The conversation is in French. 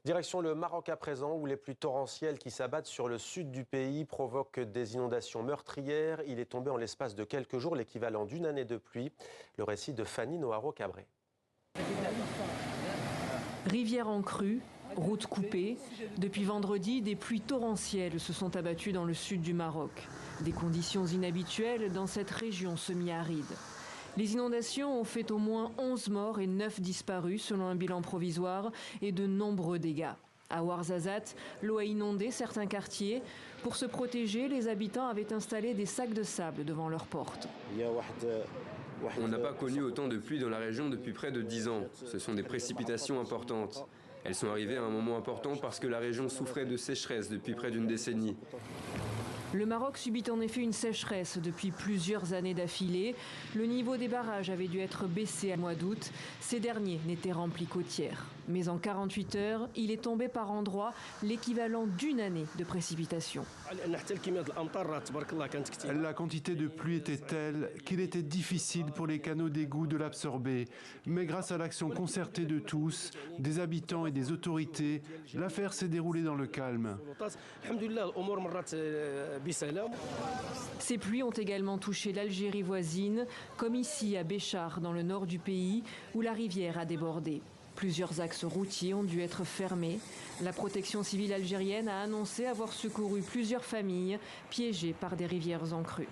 Direction le Maroc à présent, où les pluies torrentielles qui s'abattent sur le sud du pays provoquent des inondations meurtrières. Il est tombé en l'espace de quelques jours l'équivalent d'une année de pluie. Le récit de Fanny Noharo-Cabré. Rivière en crue, route coupée. Depuis vendredi, des pluies torrentielles se sont abattues dans le sud du Maroc. Des conditions inhabituelles dans cette région semi-aride. Les inondations ont fait au moins 11 morts et 9 disparus selon un bilan provisoire et de nombreux dégâts. À Ouarzazate, l'eau a inondé certains quartiers. Pour se protéger, les habitants avaient installé des sacs de sable devant leurs portes. On n'a pas connu autant de pluie dans la région depuis près de 10 ans. Ce sont des précipitations importantes. Elles sont arrivées à un moment important parce que la région souffrait de sécheresse depuis près d'une décennie. Le Maroc subit en effet une sécheresse depuis plusieurs années d'affilée. Le niveau des barrages avait dû être baissé au mois d'août. Ces derniers n'étaient remplis qu'au tiers. Mais en 48 heures, il est tombé par endroits l'équivalent d'une année de précipitations. La quantité de pluie était telle qu'il était difficile pour les canaux d'égout de l'absorber. Mais grâce à l'action concertée de tous, des habitants et des autorités, l'affaire s'est déroulée dans le calme. Ces pluies ont également touché l'Algérie voisine, comme ici à Béchar, dans le nord du pays, où la rivière a débordé. Plusieurs axes routiers ont dû être fermés. La protection civile algérienne a annoncé avoir secouru plusieurs familles piégées par des rivières en crue.